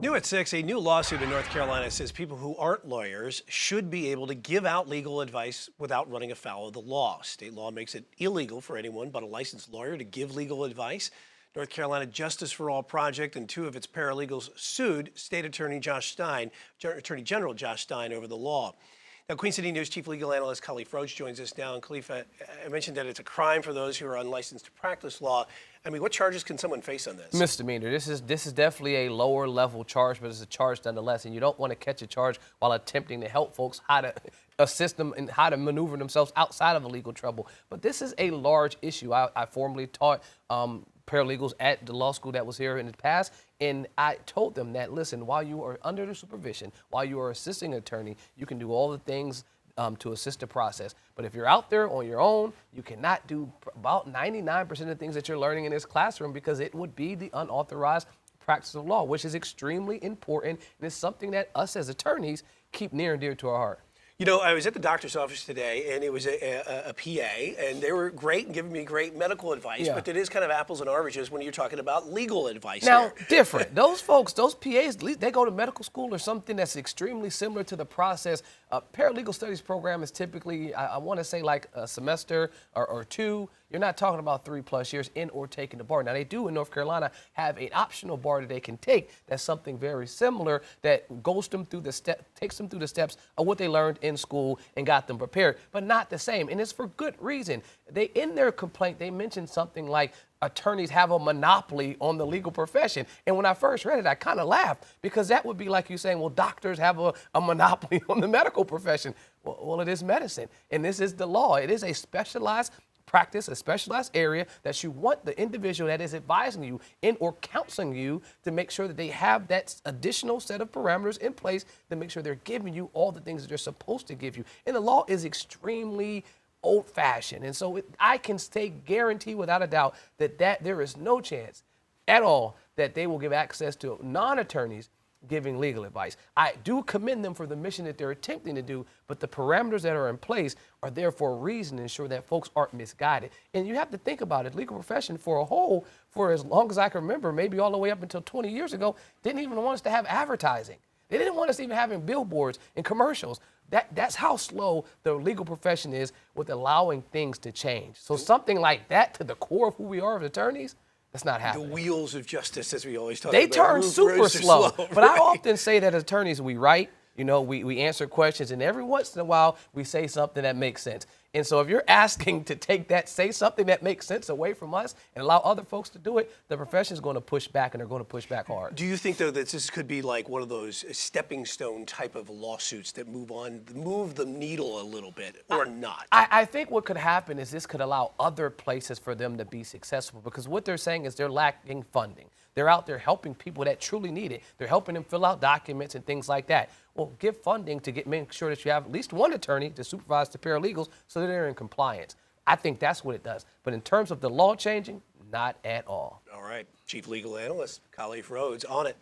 New at 6, a new lawsuit in North Carolina says people who aren't lawyers should be able to give out legal advice without running afoul of the law. State law makes it illegal for anyone but a licensed lawyer to give legal advice. North Carolina Justice for All Project and two of its paralegals sued State Attorney Attorney General Josh Stein over the law. Now, Queen City News Chief Legal Analyst Khalif Rhodes joins us now. And Khalif, I mentioned that it's a crime for those who are unlicensed to practice law. I mean, what charges can someone face on this? Misdemeanor. This is definitely a lower level charge, but it's a charge nonetheless. And you don't want to catch a charge while attempting to help folks how to assist them and how to maneuver themselves outside of illegal trouble. But this is a large issue. I formerly taught paralegals at the law school that was here in the past, and I told them that, listen, while you are under the supervision, while you are assisting an attorney, you can do all the things to assist the process. But if you're out there on your own, you cannot do about 99% of the things that you're learning in this classroom, because it would be the unauthorized practice of law, which is extremely important, and it's something that us as attorneys keep near and dear to our heart. You know, I was at the doctor's office today, and it was a PA, and they were great and giving me great medical advice, but it is kind of apples and oranges when you're talking about legal advice. Now, different. Those folks, those PAs, they go to medical school or something that's extremely similar to the process. Paralegal studies program is typically, I want to say, like a semester or two. You're not talking about 3+ years in or taking the bar. Now, they do in North Carolina have an optional bar that they can take that's something very similar that goes them through the takes them through the steps of what they learned in school and got them prepared, but not the same. And it's for good reason. They, in their complaint, they mentioned something like attorneys have a monopoly on the legal profession. And when I first read it, I kind of laughed, because that would be like you saying, well, doctors have a monopoly on the medical profession. Well, it is medicine, and this is the law. It is a specialized practice, a specialized area that you want the individual that is advising you in or counseling you to make sure that they have that additional set of parameters in place to make sure they're giving you all the things that they're supposed to give you. And the law is extremely old-fashioned. And so I can guarantee without a doubt that there is no chance at all that they will give access to non-attorneys giving legal advice. I do commend them for the mission that they're attempting to do, but the parameters that are in place are there for a reason to ensure that folks aren't misguided. And you have to think about it. Legal profession for a whole, for as long as I can remember, maybe all the way up until 20 years ago, didn't even want us to have advertising. They didn't want us even having billboards and commercials. That's how slow the legal profession is with allowing things to change. So something like that to the core of who we are as attorneys, that's not happening. The wheels of justice, as we always talk they about. They turn super slow. But right? I often say that as attorneys, we write, we answer questions, and every once in a while, we say something that makes sense. And so if you're asking to take that, say something that makes sense away from us and allow other folks to do it, the profession is going to push back, and they're going to push back hard. Do you think, though, that this could be like one of those stepping stone type of lawsuits that move the needle a little bit, or not? I think what could happen is this could allow other places for them to be successful, because what they're saying is they're lacking funding. They're out there helping people that truly need it. They're helping them fill out documents and things like that. Well, give funding to make sure that you have at least one attorney to supervise the paralegals so that they're in compliance. I think that's what it does. But in terms of the law changing, not at all. All right. Chief Legal Analyst Khalif Rhodes on it.